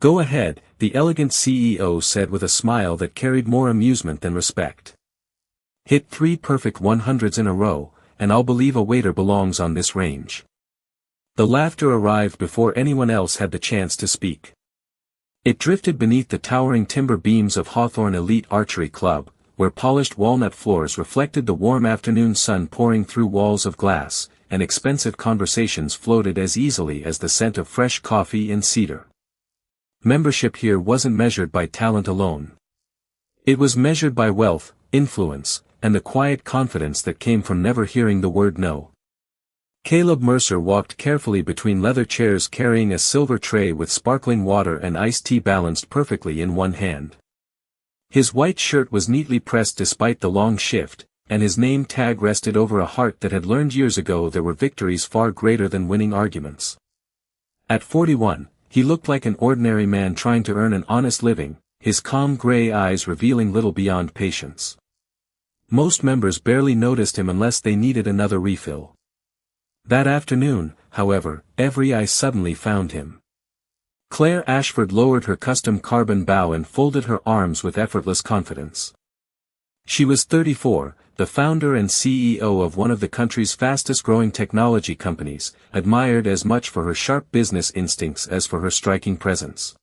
Go ahead, the elegant CEO said with a smile that carried more amusement than respect. Hit 3 perfect 100s in a row, and I'll believe a waiter belongs on this range. The laughter arrived before anyone else had the chance to speak. It drifted beneath the towering timber beams of Hawthorne Elite Archery Club, where polished walnut floors reflected the warm afternoon sun pouring through walls of glass, and expensive conversations floated as easily as the scent of fresh coffee and cedar. Membership here wasn't measured by talent alone. It was measured by wealth, influence, and the quiet confidence that came from never hearing the word no. Caleb Mercer walked carefully between leather chairs carrying a silver tray with sparkling water and iced tea balanced perfectly in one hand. His white shirt was neatly pressed despite the long shift, and his name tag rested over a heart that had learned years ago there were victories far greater than winning arguments. At 41, he looked like an ordinary man trying to earn an honest living, his calm gray eyes revealing little beyond patience. Most members barely noticed him unless they needed another refill. That afternoon, however, every eye suddenly found him. Claire Ashford lowered her custom carbon bow and folded her arms with effortless confidence. She was 34, the founder and CEO of one of the country's fastest-growing technology companies, admired as much for her sharp business instincts as for her striking presence.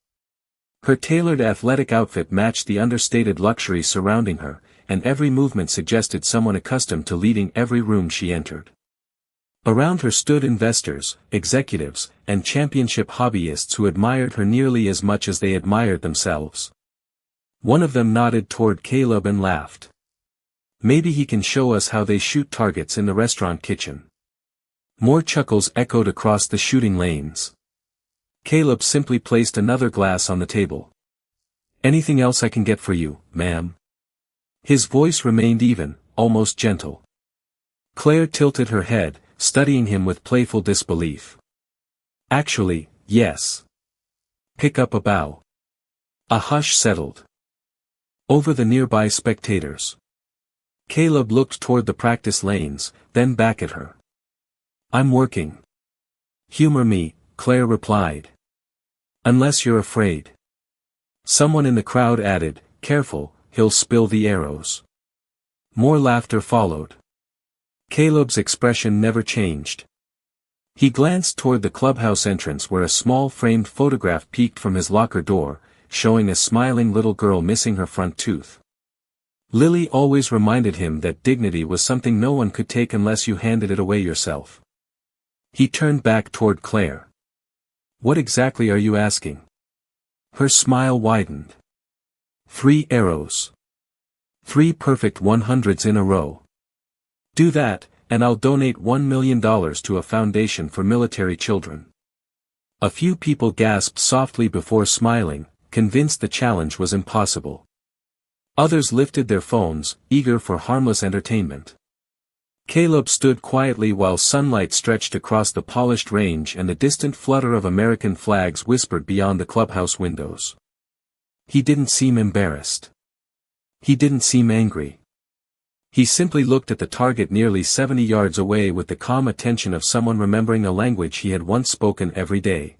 Her tailored athletic outfit matched the understated luxury surrounding her, and every movement suggested someone accustomed to leading every room she entered. Around her stood investors, executives, and championship hobbyists who admired her nearly as much as they admired themselves. One of them nodded toward Caleb and laughed. Maybe he can show us how they shoot targets in the restaurant kitchen. More chuckles echoed across the shooting lanes. Caleb simply placed another glass on the table. Anything else I can get for you, ma'am? His voice remained even, almost gentle. Claire tilted her head, studying him with playful disbelief. Actually, yes. Pick up a bow. A hush settled over the nearby spectators. Caleb looked toward the practice lanes, then back at her. I'm working. Humor me, Claire replied. Unless you're afraid. Someone in the crowd added, careful, he'll spill the arrows. More laughter followed. Caleb's expression never changed. He glanced toward the clubhouse entrance where a small framed photograph peeked from his locker door, showing a smiling little girl missing her front tooth. Lily always reminded him that dignity was something no one could take unless you handed it away yourself. He turned back toward Claire. What exactly are you asking? Her smile widened. 3 arrows. 3 perfect 100s in a row. Do that, and I'll donate $1 million to a foundation for military children. A few people gasped softly before smiling, convinced the challenge was impossible. Others lifted their phones, eager for harmless entertainment. Caleb stood quietly while sunlight stretched across the polished range and the distant flutter of American flags whispered beyond the clubhouse windows. He didn't seem embarrassed. He didn't seem angry. He simply looked at the target nearly 70 yards away with the calm attention of someone remembering a language he had once spoken every day.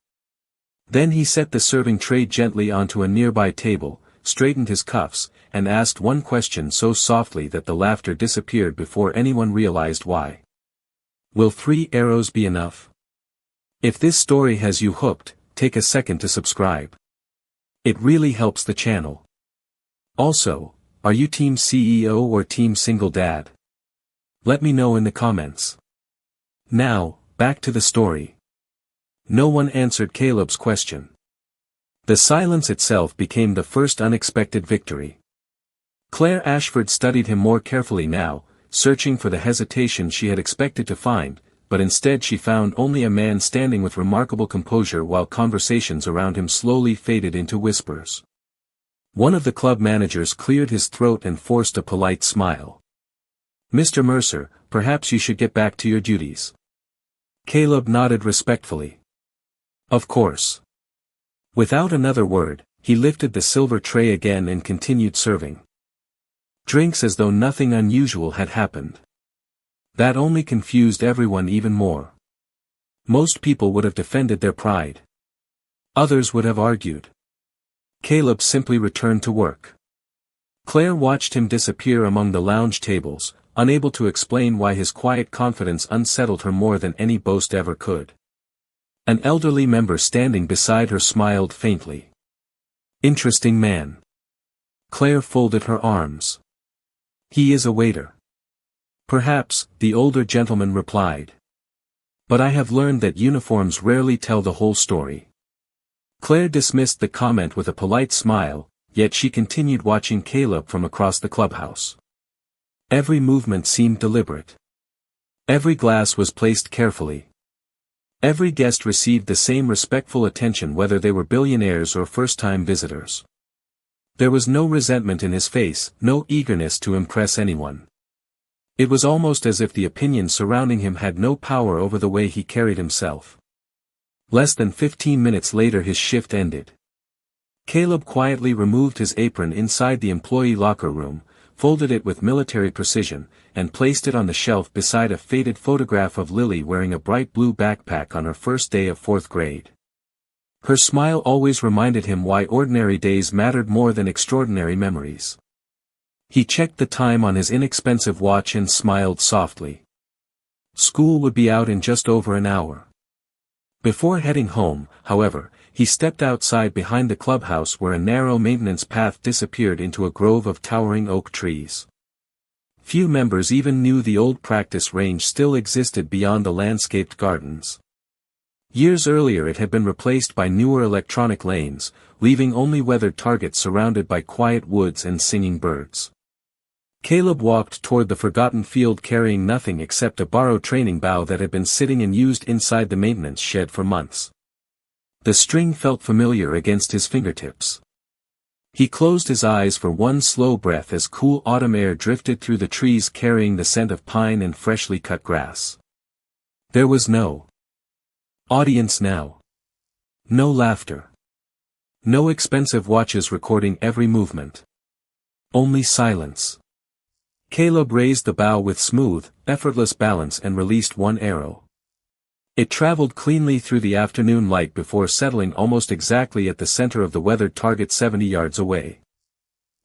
Then he set the serving tray gently onto a nearby table, straightened his cuffs, and asked one question so softly that the laughter disappeared before anyone realized why. Will 3 arrows be enough? If this story has you hooked, take a second to subscribe. It really helps the channel. Also, are you Team CEO or Team Single Dad? Let me know in the comments. Now, back to the story. No one answered Caleb's question. The silence itself became the first unexpected victory. Claire Ashford studied him more carefully now, searching for the hesitation she had expected to find, but instead she found only a man standing with remarkable composure while conversations around him slowly faded into whispers. One of the club managers cleared his throat and forced a polite smile. Mr. Mercer, perhaps you should get back to your duties. Caleb nodded respectfully. Of course. Without another word, he lifted the silver tray again and continued serving drinks as though nothing unusual had happened. That only confused everyone even more. Most people would have defended their pride. Others would have argued. Caleb simply returned to work. Claire watched him disappear among the lounge tables, unable to explain why his quiet confidence unsettled her more than any boast ever could. An elderly member standing beside her smiled faintly. Interesting man. Claire folded her arms. He is a waiter. Perhaps, the older gentleman replied. But I have learned that uniforms rarely tell the whole story. Claire dismissed the comment with a polite smile, yet she continued watching Caleb from across the clubhouse. Every movement seemed deliberate. Every glass was placed carefully. Every guest received the same respectful attention whether they were billionaires or first-time visitors. There was no resentment in his face, no eagerness to impress anyone. It was almost as if the opinions surrounding him had no power over the way he carried himself. Less than 15 minutes later his shift ended. Caleb quietly removed his apron inside the employee locker room, folded it with military precision, and placed it on the shelf beside a faded photograph of Lily wearing a bright blue backpack on her first day of 4th grade. Her smile always reminded him why ordinary days mattered more than extraordinary memories. He checked the time on his inexpensive watch and smiled softly. School would be out in just over an hour. Before heading home, however, he stepped outside behind the clubhouse where a narrow maintenance path disappeared into a grove of towering oak trees. Few members even knew the old practice range still existed beyond the landscaped gardens. Years earlier it had been replaced by newer electronic lanes, leaving only weathered targets surrounded by quiet woods and singing birds. Caleb walked toward the forgotten field carrying nothing except a borrowed training bow that had been sitting unused inside the maintenance shed for months. The string felt familiar against his fingertips. He closed his eyes for one slow breath as cool autumn air drifted through the trees carrying the scent of pine and freshly cut grass. There was no audience now. No laughter. No expensive watches recording every movement. Only silence. Caleb raised the bow with smooth, effortless balance and released one arrow. It traveled cleanly through the afternoon light before settling almost exactly at the center of the weathered target 70 yards away.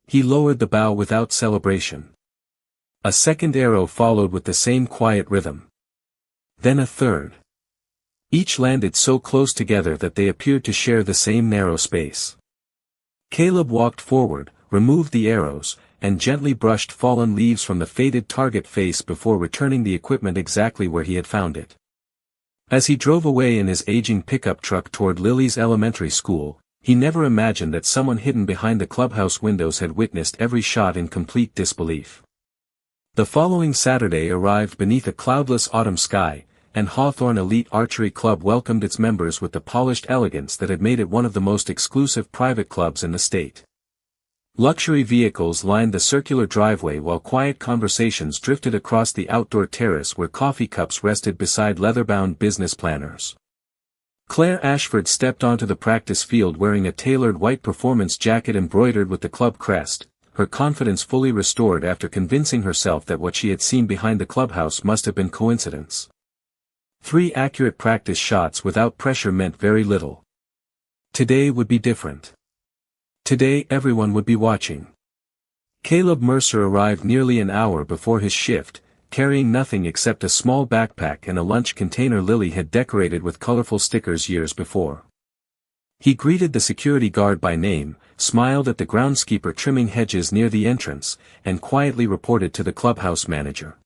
He lowered the bow without celebration. A second arrow followed with the same quiet rhythm. Then a third. Each landed so close together that they appeared to share the same narrow space. Caleb walked forward, removed the arrows, and gently brushed fallen leaves from the faded target face before returning the equipment exactly where he had found it. As he drove away in his aging pickup truck toward Lily's elementary school, he never imagined that someone hidden behind the clubhouse windows had witnessed every shot in complete disbelief. The following Saturday arrived beneath a cloudless autumn sky, and Hawthorne Elite Archery Club welcomed its members with the polished elegance that had made it one of the most exclusive private clubs in the state. Luxury vehicles lined the circular driveway while quiet conversations drifted across the outdoor terrace where coffee cups rested beside leather-bound business planners. Claire Ashford stepped onto the practice field wearing a tailored white performance jacket embroidered with the club crest, her confidence fully restored after convincing herself that what she had seen behind the clubhouse must have been coincidence. 3 accurate practice shots without pressure meant very little. Today would be different. Today everyone would be watching. Caleb Mercer arrived nearly an hour before his shift, carrying nothing except a small backpack and a lunch container Lily had decorated with colorful stickers years before. He greeted the security guard by name, smiled at the groundskeeper trimming hedges near the entrance, and quietly reported to the clubhouse manager.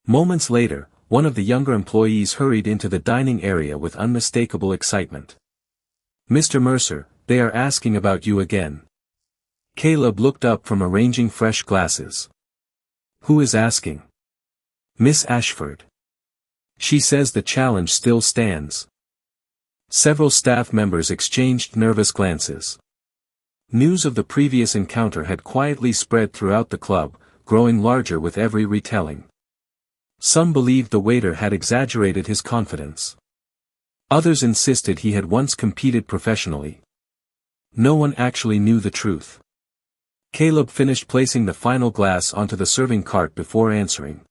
Moments later, one of the younger employees hurried into the dining area with unmistakable excitement. "Mr. Mercer, they are asking about you again." Caleb looked up from arranging fresh glasses. "Who is asking?" "Miss Ashford. She says the challenge still stands." Several staff members exchanged nervous glances. News of the previous encounter had quietly spread throughout the club, growing larger with every retelling. Some believed the waiter had exaggerated his confidence. Others insisted he had once competed professionally. No one actually knew the truth. Caleb finished placing the final glass onto the serving cart before answering.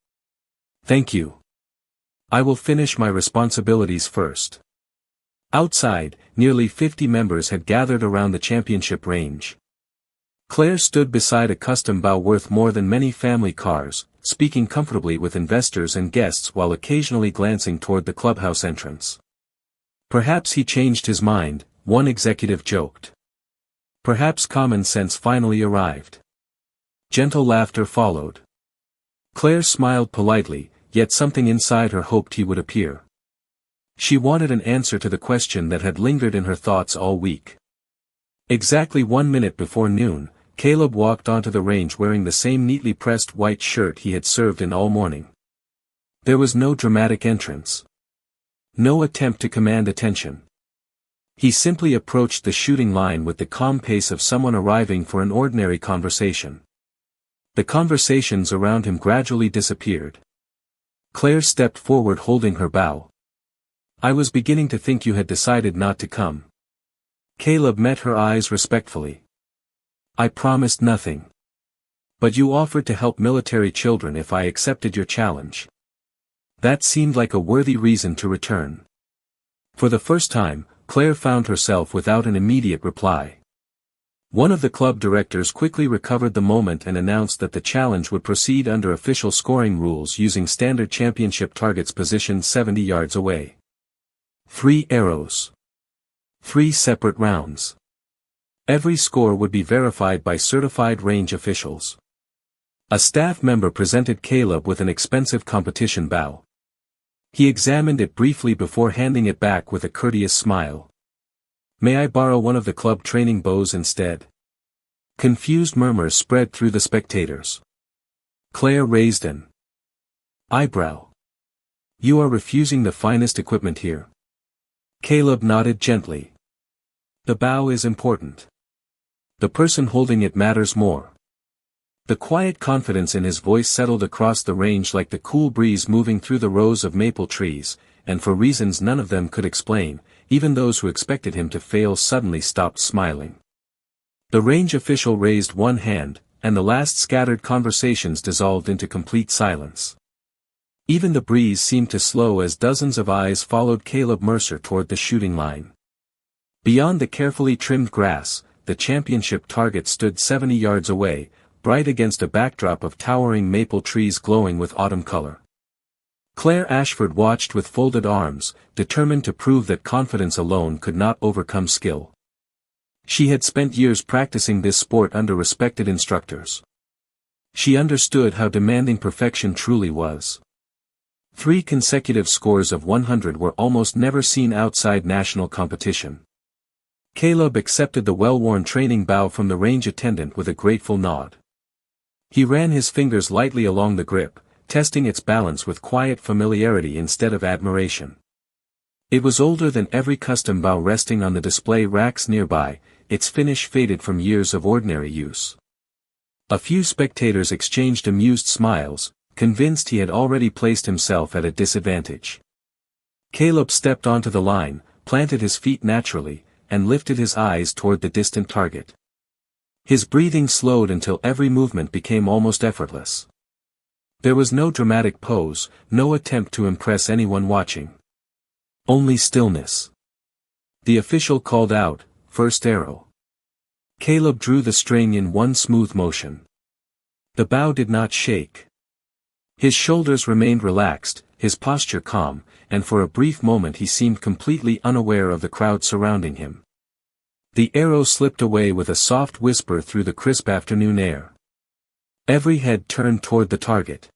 "Thank you. I will finish my responsibilities first." Outside, nearly 50 members had gathered around the championship range. Claire stood beside a custom bow worth more than many family cars, speaking comfortably with investors and guests while occasionally glancing toward the clubhouse entrance. Perhaps he changed his mind, one executive joked. Perhaps common sense finally arrived. Gentle laughter followed. Claire smiled politely, yet something inside her hoped he would appear. She wanted an answer to the question that had lingered in her thoughts all week. Exactly 1 minute before noon, Caleb walked onto the range wearing the same neatly pressed white shirt he had served in all morning. There was no dramatic entrance. No attempt to command attention. He simply approached the shooting line with the calm pace of someone arriving for an ordinary conversation. The conversations around him gradually disappeared. Claire stepped forward holding her bow. "I was beginning to think you had decided not to come." Caleb met her eyes respectfully. "I promised nothing. But you offered to help military children if I accepted your challenge." That seemed like a worthy reason to return. For the first time, Claire found herself without an immediate reply. One of the club directors quickly recovered the moment and announced that the challenge would proceed under official scoring rules using standard championship targets positioned 70 yards away. 3 arrows. 3 separate rounds. Every score would be verified by certified range officials. A staff member presented Caleb with an expensive competition bow. He examined it briefly before handing it back with a courteous smile. "May I borrow one of the club training bows instead?" Confused murmurs spread through the spectators. Claire raised an eyebrow. "You are refusing the finest equipment here." Caleb nodded gently. "The bow is important. The person holding it matters more." The quiet confidence in his voice settled across the range like the cool breeze moving through the rows of maple trees, and for reasons none of them could explain, even those who expected him to fail suddenly stopped smiling. The range official raised one hand, and the last scattered conversations dissolved into complete silence. Even the breeze seemed to slow as dozens of eyes followed Caleb Mercer toward the shooting line. Beyond the carefully trimmed grass, the championship target stood 70 yards away, bright against a backdrop of towering maple trees glowing with autumn color. Claire Ashford watched with folded arms, determined to prove that confidence alone could not overcome skill. She had spent years practicing this sport under respected instructors. She understood how demanding perfection truly was. 3 consecutive scores of 100 were almost never seen outside national competition. Caleb accepted the well-worn training bow from the range attendant with a grateful nod. He ran his fingers lightly along the grip, testing its balance with quiet familiarity instead of admiration. It was older than every custom bow resting on the display racks nearby, its finish faded from years of ordinary use. A few spectators exchanged amused smiles, convinced he had already placed himself at a disadvantage. Caleb stepped onto the line, planted his feet naturally, and lifted his eyes toward the distant target. His breathing slowed until every movement became almost effortless. There was no dramatic pose, no attempt to impress anyone watching. Only stillness. The official called out, "First arrow." Caleb drew the string in one smooth motion. The bow did not shake. His shoulders remained relaxed, his posture calm, and for a brief moment he seemed completely unaware of the crowd surrounding him. The arrow slipped away with a soft whisper through the crisp afternoon air. Every head turned toward the target.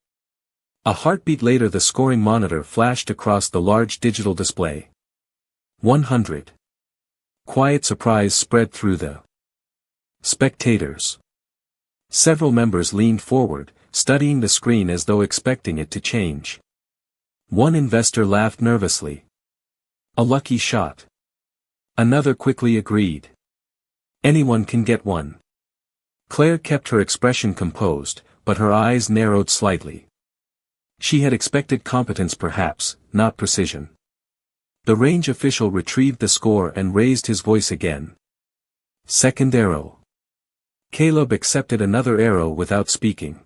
A heartbeat later the scoring monitor flashed across the large digital display. 100. Quiet surprise spread through the spectators. Several members leaned forward, studying the screen as though expecting it to change. One investor laughed nervously. "A lucky shot." Another quickly agreed. "Anyone can get one." Claire kept her expression composed, but her eyes narrowed slightly. She had expected competence perhaps, not precision. The range official retrieved the score and raised his voice again. "Second arrow." Caleb accepted another arrow without speaking.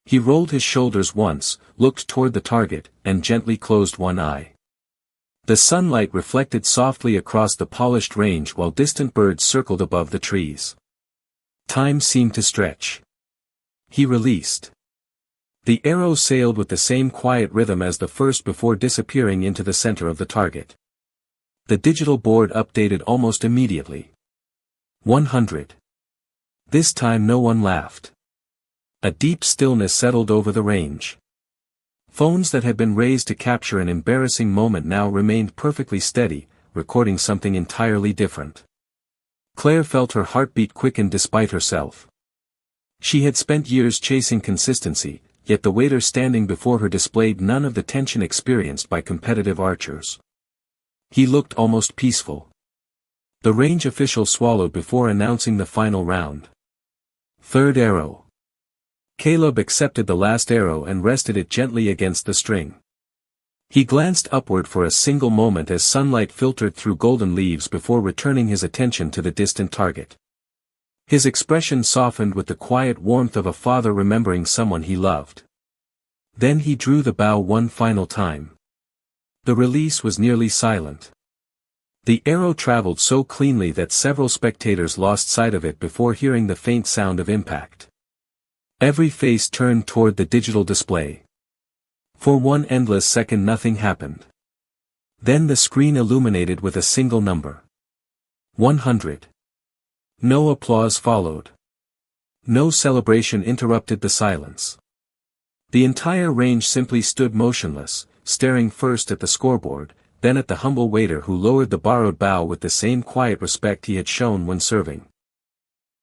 He rolled his shoulders once, looked toward the target, and gently closed one eye. The sunlight reflected softly across the polished range while distant birds circled above the trees. Time seemed to stretch. He released. The arrow sailed with the same quiet rhythm as the first before disappearing into the center of the target. The digital board updated almost immediately. 100. This time no one laughed. A deep stillness settled over the range. Phones that had been raised to capture an embarrassing moment now remained perfectly steady, recording something entirely different. Claire felt her heartbeat quicken despite herself. She had spent years chasing consistency, yet the waiter standing before her displayed none of the tension experienced by competitive archers. He looked almost peaceful. The range official swallowed before announcing the final round. Third arrow. Caleb accepted the last arrow and rested it gently against the string. He glanced upward for a single moment as sunlight filtered through golden leaves before returning his attention to the distant target. His expression softened with the quiet warmth of a father remembering someone he loved. Then he drew the bow one final time. The release was nearly silent. The arrow traveled so cleanly that several spectators lost sight of it before hearing the faint sound of impact. Every face turned toward the digital display. For one endless second nothing happened. Then the screen illuminated with a single number. 100. No applause followed. No celebration interrupted the silence. The entire range simply stood motionless, staring first at the scoreboard, then at the humble waiter who lowered the borrowed bow with the same quiet respect he had shown when serving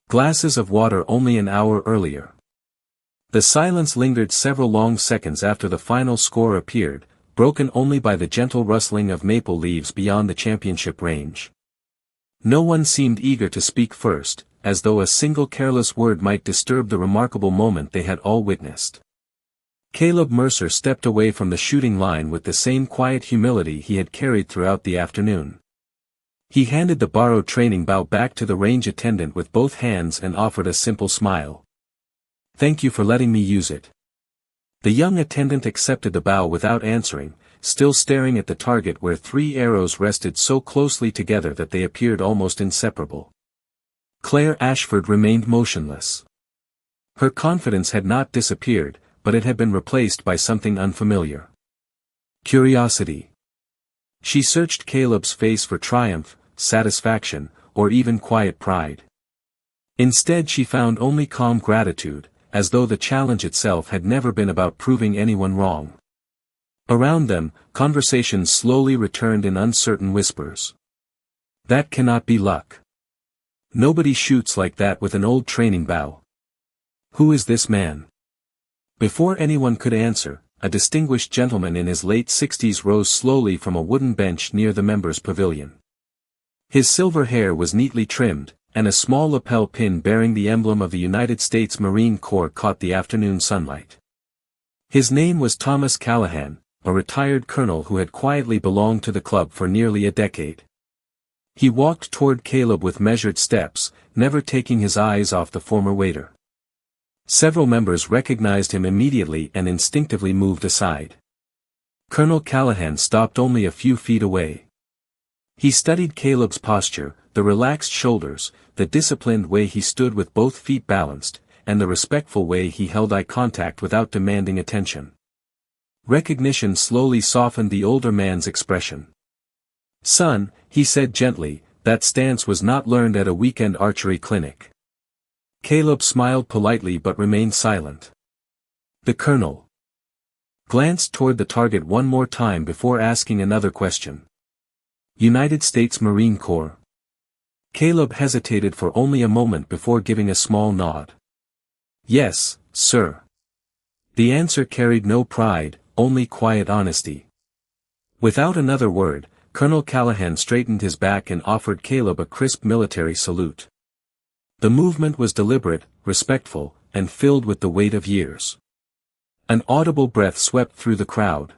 glasses of water only an hour earlier. The silence lingered several long seconds after the final score appeared, broken only by the gentle rustling of maple leaves beyond the championship range. No one seemed eager to speak first, as though a single careless word might disturb the remarkable moment they had all witnessed. Caleb Mercer stepped away from the shooting line with the same quiet humility he had carried throughout the afternoon. He handed the borrowed training bow back to the range attendant with both hands and offered a simple smile. "Thank you for letting me use it." The young attendant accepted the bow without answering, still staring at the target where 3 arrows rested so closely together that they appeared almost inseparable. Claire Ashford remained motionless. Her confidence had not disappeared, but it had been replaced by something unfamiliar. Curiosity. She searched Caleb's face for triumph, satisfaction, or even quiet pride. Instead she found only calm gratitude, as though the challenge itself had never been about proving anyone wrong. Around them, conversations slowly returned in uncertain whispers. "That cannot be luck. Nobody shoots like that with an old training bow. Who is this man?" Before anyone could answer, a distinguished gentleman in his late 60s rose slowly from a wooden bench near the members' pavilion. His silver hair was neatly trimmed, and a small lapel pin bearing the emblem of the United States Marine Corps caught the afternoon sunlight. His name was Thomas Callahan, a retired colonel who had quietly belonged to the club for nearly a decade. He walked toward Caleb with measured steps, never taking his eyes off the former waiter. Several members recognized him immediately and instinctively moved aside. Colonel Callahan stopped only a few feet away. He studied Caleb's posture, the relaxed shoulders, the disciplined way he stood with both feet balanced, and the respectful way he held eye contact without demanding attention. Recognition slowly softened the older man's expression. "Son," he said gently, "that stance was not learned at a weekend archery clinic." Caleb smiled politely but remained silent. The colonel glanced toward the target one more time before asking another question. "United States Marine Corps?" Caleb hesitated for only a moment before giving a small nod. "Yes, sir." The answer carried no pride, only quiet honesty. Without another word, Colonel Callahan straightened his back and offered Caleb a crisp military salute. The movement was deliberate, respectful, and filled with the weight of years. An audible breath swept through the crowd.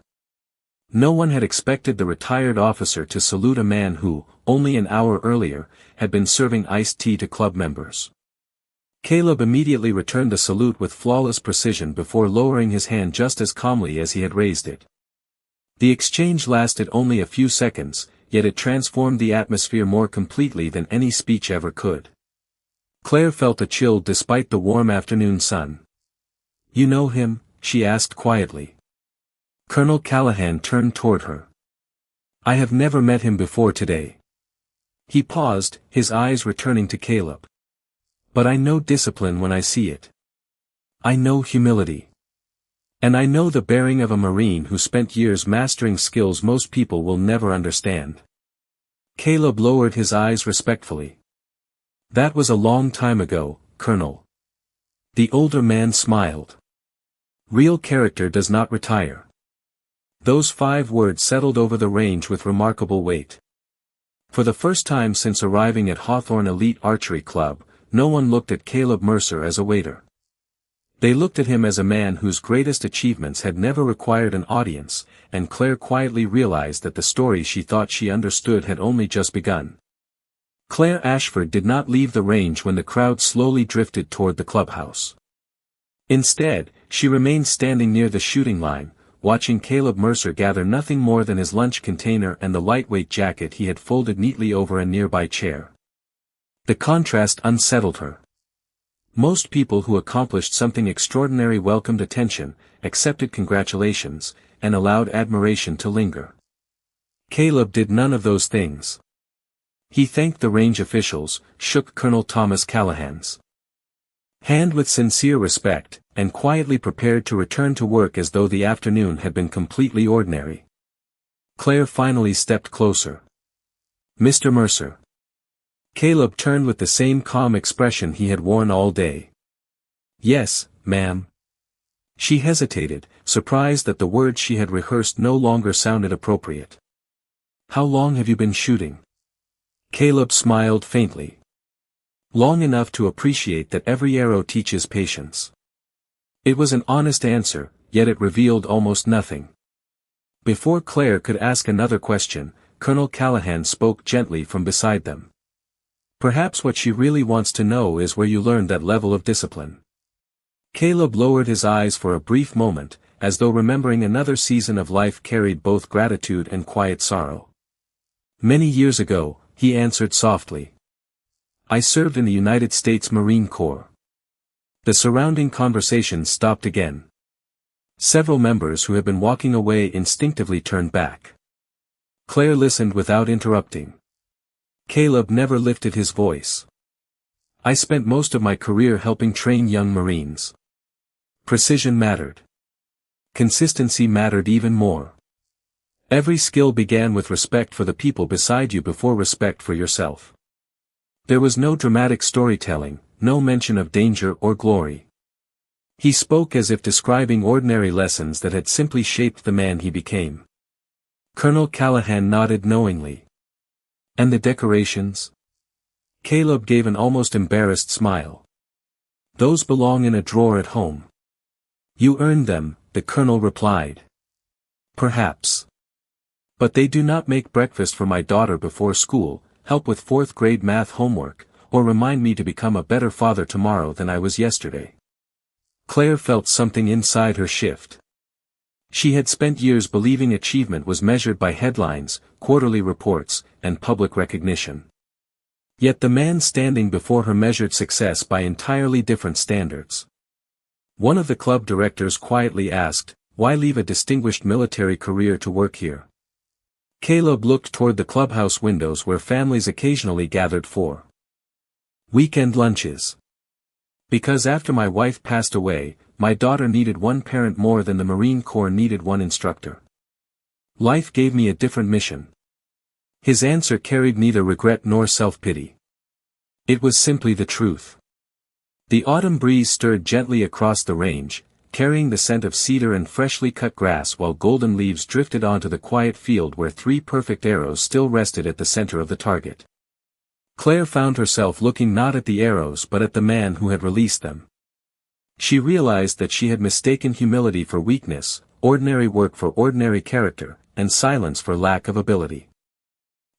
No one had expected the retired officer to salute a man who, only an hour earlier, had been serving iced tea to club members. Caleb immediately returned the salute with flawless precision before lowering his hand just as calmly as he had raised it. The exchange lasted only a few seconds, yet it transformed the atmosphere more completely than any speech ever could. Claire felt a chill despite the warm afternoon sun. "You know him?" she asked quietly. Colonel Callahan turned toward her. "I have never met him before today." He paused, his eyes returning to Caleb. "But I know discipline when I see it. I know humility. And I know the bearing of a Marine who spent years mastering skills most people will never understand." Caleb lowered his eyes respectfully. "That was a long time ago, Colonel." The older man smiled. "Real character does not retire." Those 5 words settled over the range with remarkable weight. For the first time since arriving at Hawthorne Elite Archery Club, no one looked at Caleb Mercer as a waiter. They looked at him as a man whose greatest achievements had never required an audience, and Claire quietly realized that the story she thought she understood had only just begun. Claire Ashford did not leave the range when the crowd slowly drifted toward the clubhouse. Instead, she remained standing near the shooting line, watching Caleb Mercer gather nothing more than his lunch container and the lightweight jacket he had folded neatly over a nearby chair. The contrast unsettled her. Most people who accomplished something extraordinary welcomed attention, accepted congratulations, and allowed admiration to linger. Caleb did none of those things. He thanked the range officials, shook Colonel Thomas Callahan's hand with sincere respect, and quietly prepared to return to work as though the afternoon had been completely ordinary. Claire finally stepped closer. "Mr. Mercer." Caleb turned with the same calm expression he had worn all day. "Yes, ma'am." She hesitated, surprised that the words she had rehearsed no longer sounded appropriate. "How long have you been shooting?" Caleb smiled faintly. "Long enough to appreciate that every arrow teaches patience." It was an honest answer, yet it revealed almost nothing. Before Claire could ask another question, Colonel Callahan spoke gently from beside them. "Perhaps what she really wants to know is where you learned that level of discipline." Caleb lowered his eyes for a brief moment, as though remembering another season of life carried both gratitude and quiet sorrow. "Many years ago," he answered softly. "I served in the United States Marine Corps." The surrounding conversation stopped again. Several members who had been walking away instinctively turned back. Claire listened without interrupting. Caleb never lifted his voice. "I spent most of my career helping train young Marines. Precision mattered. Consistency mattered even more. Every skill began with respect for the people beside you before respect for yourself. There was no dramatic storytelling, no mention of danger or glory." He spoke as if describing ordinary lessons that had simply shaped the man he became. Colonel Callahan nodded knowingly. "And the decorations?" Caleb gave an almost embarrassed smile. "Those belong in a drawer at home." "You earned them," the colonel replied. "Perhaps. But they do not make breakfast for my daughter before school, help with 4th grade math homework, or remind me to become a better father tomorrow than I was yesterday." Claire felt something inside her shift. She had spent years believing achievement was measured by headlines, quarterly reports, and public recognition. Yet the man standing before her measured success by entirely different standards. One of the club directors quietly asked, "Why leave a distinguished military career to work here?" Caleb looked toward the clubhouse windows where families occasionally gathered for weekend lunches. "Because after my wife passed away, my daughter needed one parent more than the Marine Corps needed one instructor. Life gave me a different mission." His answer carried neither regret nor self-pity. It was simply the truth. The autumn breeze stirred gently across the range, carrying the scent of cedar and freshly cut grass while golden leaves drifted onto the quiet field where 3 perfect arrows still rested at the center of the target. Claire found herself looking not at the arrows but at the man who had released them. She realized that she had mistaken humility for weakness, ordinary work for ordinary character, and silence for lack of ability.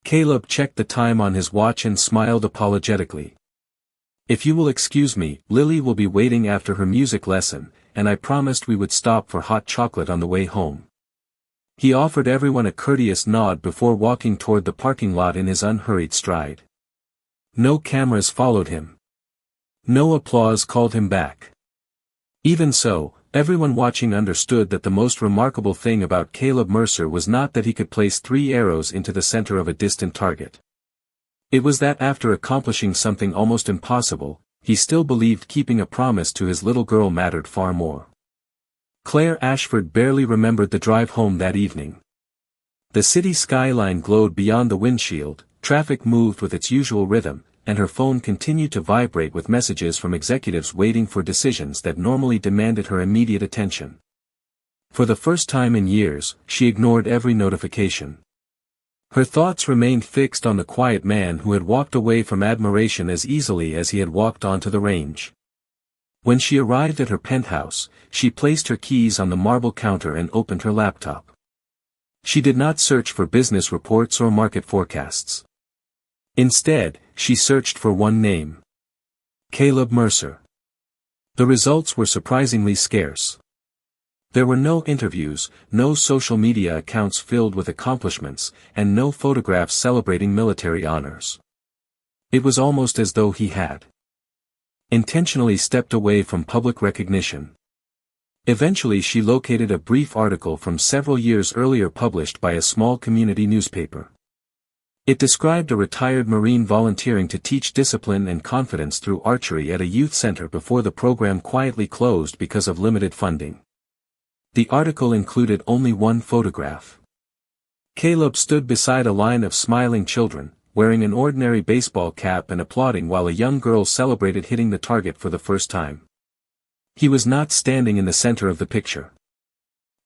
Caleb checked the time on his watch and smiled apologetically. "If you will excuse me, Lily will be waiting after her music lesson, and I promised we would stop for hot chocolate on the way home." He offered everyone a courteous nod before walking toward the parking lot in his unhurried stride. No cameras followed him. No applause called him back. Even so, everyone watching understood that the most remarkable thing about Caleb Mercer was not that he could place 3 arrows into the center of a distant target. It was that after accomplishing something almost impossible, he still believed keeping a promise to his little girl mattered far more. Claire Ashford barely remembered the drive home that evening. The city skyline glowed beyond the windshield, traffic moved with its usual rhythm, and her phone continued to vibrate with messages from executives waiting for decisions that normally demanded her immediate attention. For the first time in years, she ignored every notification. Her thoughts remained fixed on the quiet man who had walked away from admiration as easily as he had walked onto the range. When she arrived at her penthouse, she placed her keys on the marble counter and opened her laptop. She did not search for business reports or market forecasts. Instead, she searched for one name. Caleb Mercer. The results were surprisingly scarce. There were no interviews, no social media accounts filled with accomplishments, and no photographs celebrating military honors. It was almost as though he had intentionally stepped away from public recognition. Eventually she located a brief article from several years earlier published by a small community newspaper. It described a retired Marine volunteering to teach discipline and confidence through archery at a youth center before the program quietly closed because of limited funding. The article included only one photograph. Caleb stood beside a line of smiling children, wearing an ordinary baseball cap and applauding while a young girl celebrated hitting the target for the first time. He was not standing in the center of the picture.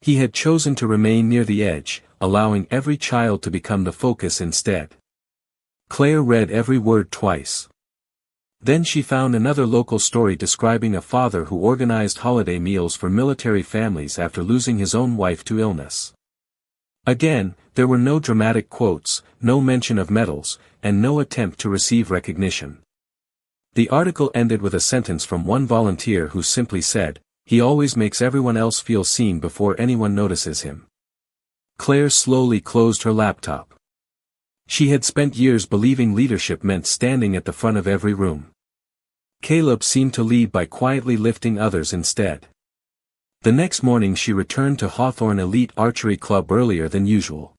He had chosen to remain near the edge, allowing every child to become the focus instead. Claire read every word twice. Then she found another local story describing a father who organized holiday meals for military families after losing his own wife to illness. Again, there were no dramatic quotes, no mention of medals, and no attempt to receive recognition. The article ended with a sentence from one volunteer who simply said, "He always makes everyone else feel seen before anyone notices him." Claire slowly closed her laptop. She had spent years believing leadership meant standing at the front of every room. Caleb seemed to lead by quietly lifting others instead. The next morning she returned to Hawthorne Elite Archery Club earlier than usual.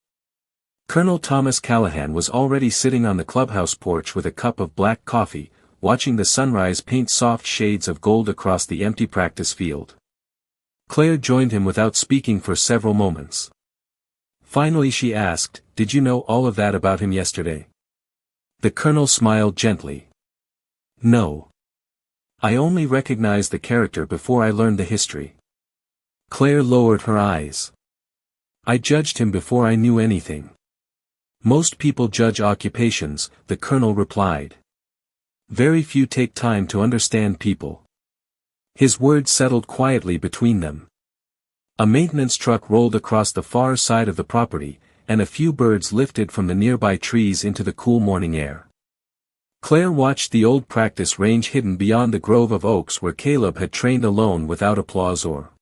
Colonel Thomas Callahan was already sitting on the clubhouse porch with a cup of black coffee, watching the sunrise paint soft shades of gold across the empty practice field. Claire joined him without speaking for several moments. Finally she asked, "Did you know all of that about him yesterday?" The colonel smiled gently. "No. I only recognized the character before I learned the history." Claire lowered her eyes. "I judged him before I knew anything." "Most people judge occupations," the colonel replied. "Very few take time to understand people." His words settled quietly between them. A maintenance truck rolled across the far side of the property, and a few birds lifted from the nearby trees into the cool morning air. Claire watched the old practice range hidden beyond the grove of oaks where Caleb had trained alone without applause or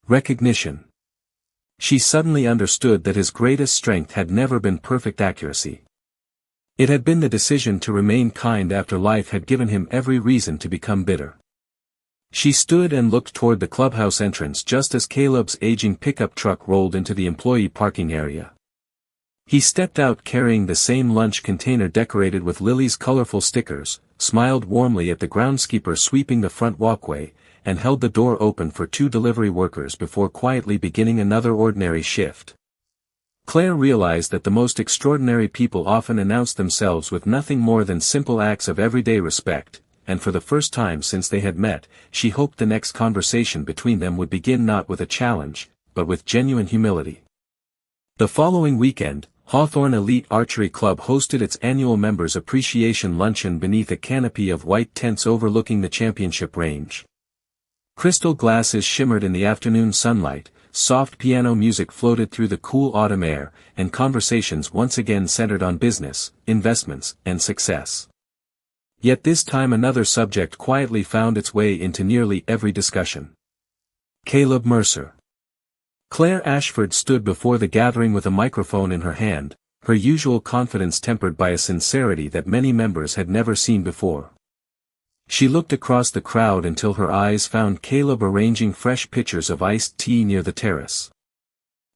recognition. She suddenly understood that his greatest strength had never been perfect accuracy. It had been the decision to remain kind after life had given him every reason to become bitter. She stood and looked toward the clubhouse entrance just as Caleb's aging pickup truck rolled into the employee parking area. He stepped out carrying the same lunch container decorated with Lily's colorful stickers, smiled warmly at the groundskeeper sweeping the front walkway, and held the door open for 2 delivery workers before quietly beginning another ordinary shift. Claire realized that the most extraordinary people often announce themselves with nothing more than simple acts of everyday respect, and for the first time since they had met, she hoped the next conversation between them would begin not with a challenge, but with genuine humility. The following weekend, Hawthorne Elite Archery Club hosted its annual Members Appreciation Luncheon beneath a canopy of white tents overlooking the championship range. Crystal glasses shimmered in the afternoon sunlight, soft piano music floated through the cool autumn air, and conversations once again centered on business, investments, and success. Yet this time another subject quietly found its way into nearly every discussion. Caleb Mercer. Claire Ashford stood before the gathering with a microphone in her hand, her usual confidence tempered by a sincerity that many members had never seen before. She looked across the crowd until her eyes found Caleb arranging fresh pitchers of iced tea near the terrace.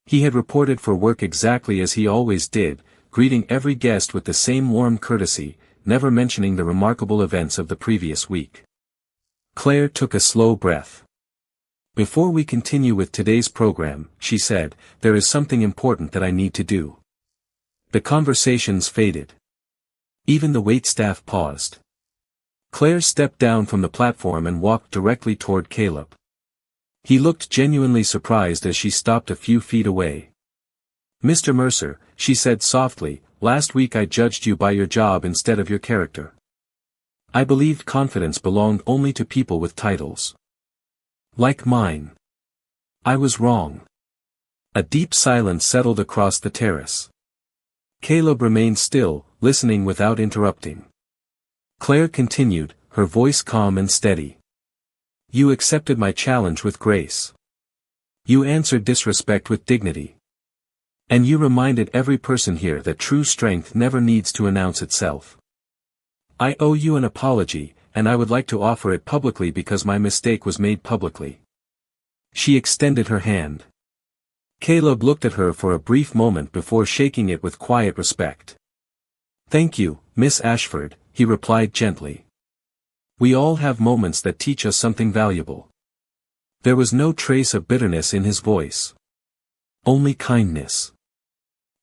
He had reported for work exactly as he always did, greeting every guest with the same warm courtesy, never mentioning the remarkable events of the previous week. Claire took a slow breath. "Before we continue with today's program," she said, "there is something important that I need to do." The conversations faded. Even the waitstaff paused. Claire stepped down from the platform and walked directly toward Caleb. He looked genuinely surprised as she stopped a few feet away. "Mr. Mercer," she said softly, "last week I judged you by your job instead of your character. I believed confidence belonged only to people with titles. Like mine. I was wrong." A deep silence settled across the terrace. Caleb remained still, listening without interrupting. Claire continued, her voice calm and steady. "You accepted my challenge with grace. You answered disrespect with dignity. And you reminded every person here that true strength never needs to announce itself. I owe you an apology, and I would like to offer it publicly because my mistake was made publicly." She extended her hand. Caleb looked at her for a brief moment before shaking it with quiet respect. "Thank you, Miss Ashford," he replied gently. "We all have moments that teach us something valuable." There was no trace of bitterness in his voice. Only kindness.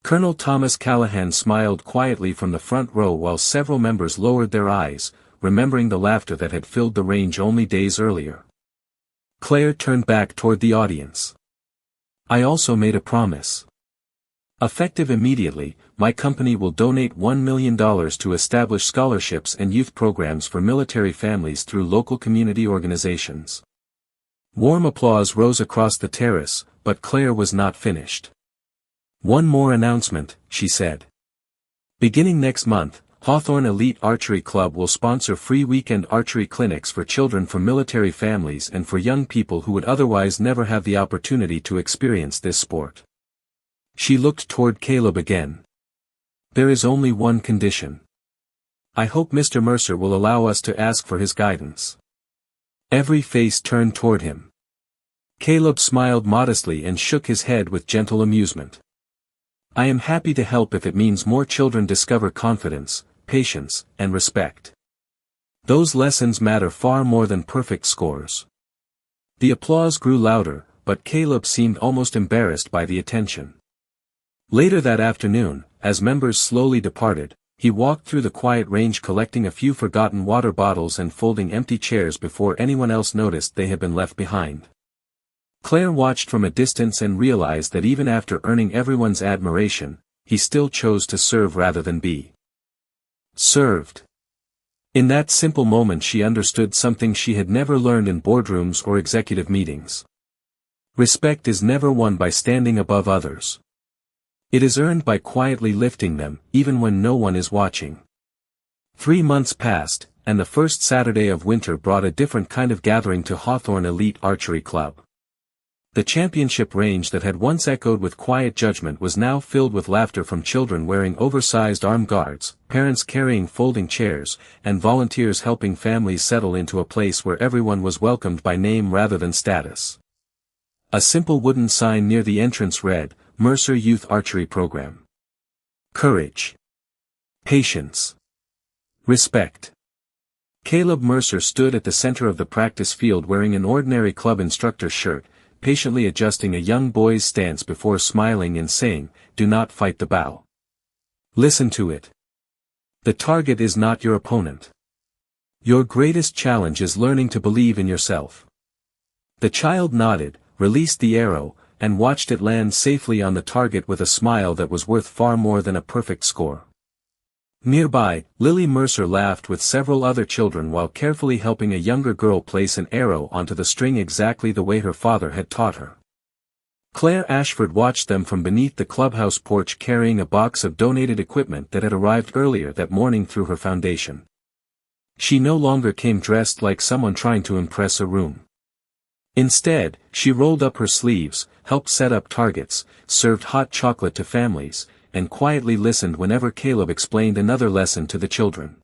Colonel Thomas Callahan smiled quietly from the front row while several members lowered their eyes, remembering the laughter that had filled the range only days earlier. Claire turned back toward the audience. "I also made a promise. Effective immediately, my company will donate $1 million to establish scholarships and youth programs for military families through local community organizations." Warm applause rose across the terrace, but Claire was not finished. "One more announcement," she said. "Beginning next month, Hawthorne Elite Archery Club will sponsor free weekend archery clinics for children from military families and for young people who would otherwise never have the opportunity to experience this sport." She looked toward Caleb again. "There is only one condition. I hope Mr. Mercer will allow us to ask for his guidance." Every face turned toward him. Caleb smiled modestly and shook his head with gentle amusement. "I am happy to help if it means more children discover confidence, patience, and respect. Those lessons matter far more than perfect scores." The applause grew louder, but Caleb seemed almost embarrassed by the attention. Later that afternoon, as members slowly departed, he walked through the quiet range collecting a few forgotten water bottles and folding empty chairs before anyone else noticed they had been left behind. Claire watched from a distance and realized that even after earning everyone's admiration, he still chose to serve rather than be served. In that simple moment she understood something she had never learned in boardrooms or executive meetings. Respect is never won by standing above others. It is earned by quietly lifting them, even when no one is watching. 3 months passed, and the first Saturday of winter brought a different kind of gathering to Hawthorne Elite Archery Club. The championship range that had once echoed with quiet judgment was now filled with laughter from children wearing oversized arm guards, parents carrying folding chairs, and volunteers helping families settle into a place where everyone was welcomed by name rather than status. A simple wooden sign near the entrance read, "Mercer Youth Archery Program. Courage. Patience. Respect." Caleb Mercer stood at the center of the practice field wearing an ordinary club instructor's shirt, patiently adjusting a young boy's stance before smiling and saying, "Do not fight the bow. Listen to it. The target is not your opponent. Your greatest challenge is learning to believe in yourself." The child nodded, released the arrow, and watched it land safely on the target with a smile that was worth far more than a perfect score. Nearby, Lily Mercer laughed with several other children while carefully helping a younger girl place an arrow onto the string exactly the way her father had taught her. Claire Ashford watched them from beneath the clubhouse porch carrying a box of donated equipment that had arrived earlier that morning through her foundation. She no longer came dressed like someone trying to impress a room. Instead, she rolled up her sleeves, helped set up targets, served hot chocolate to families, and quietly listened whenever Caleb explained another lesson to the children.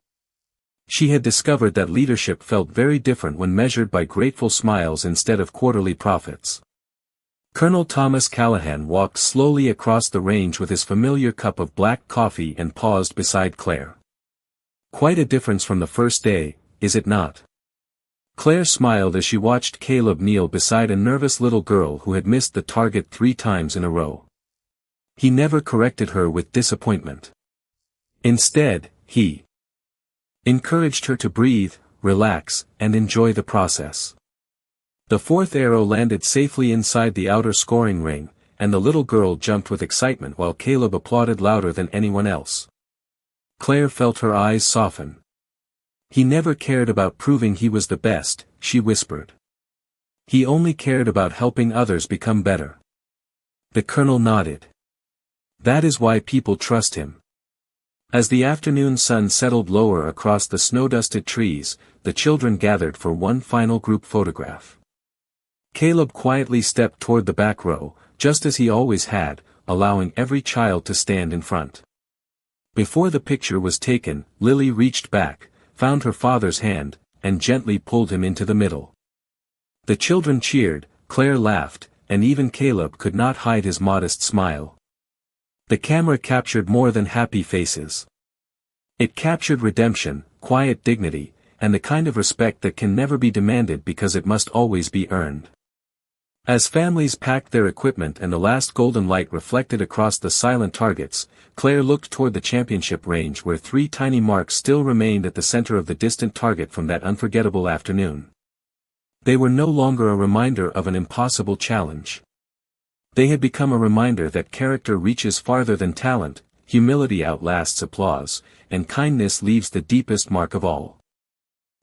She had discovered that leadership felt very different when measured by grateful smiles instead of quarterly profits. Colonel Thomas Callahan walked slowly across the range with his familiar cup of black coffee and paused beside Claire. "Quite a difference from the first day, is it not?" Claire smiled as she watched Caleb kneel beside a nervous little girl who had missed the target 3 times in a row. He never corrected her with disappointment. Instead, he encouraged her to breathe, relax, and enjoy the process. The 4th arrow landed safely inside the outer scoring ring, and the little girl jumped with excitement while Caleb applauded louder than anyone else. Claire felt her eyes soften. "He never cared about proving he was the best," she whispered. "He only cared about helping others become better." The colonel nodded. "That is why people trust him." As the afternoon sun settled lower across the snow-dusted trees, the children gathered for one final group photograph. Caleb quietly stepped toward the back row, just as he always had, allowing every child to stand in front. Before the picture was taken, Lily reached back, found her father's hand, and gently pulled him into the middle. The children cheered, Claire laughed, and even Caleb could not hide his modest smile. The camera captured more than happy faces. It captured redemption, quiet dignity, and the kind of respect that can never be demanded because it must always be earned. As families packed their equipment and the last golden light reflected across the silent targets, Claire looked toward the championship range where 3 tiny marks still remained at the center of the distant target from that unforgettable afternoon. They were no longer a reminder of an impossible challenge. They had become a reminder that character reaches farther than talent, humility outlasts applause, and kindness leaves the deepest mark of all.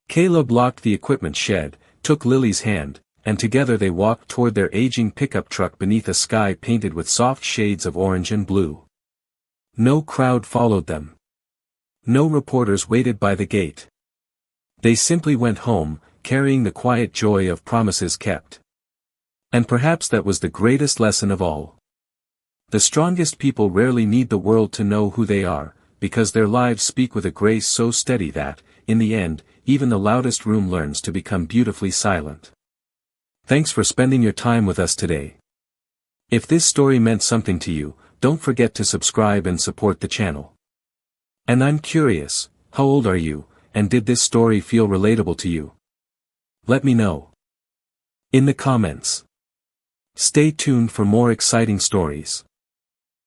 Caleb locked the equipment shed, took Lily's hand, and together they walked toward their aging pickup truck beneath a sky painted with soft shades of orange and blue. No crowd followed them. No reporters waited by the gate. They simply went home, carrying the quiet joy of promises kept. And perhaps that was the greatest lesson of all. The strongest people rarely need the world to know who they are, because their lives speak with a grace so steady that, in the end, even the loudest room learns to become beautifully silent. Thanks for spending your time with us today. If this story meant something to you, don't forget to subscribe and support the channel. And I'm curious, how old are you, and did this story feel relatable to you? Let me know in the comments. Stay tuned for more exciting stories.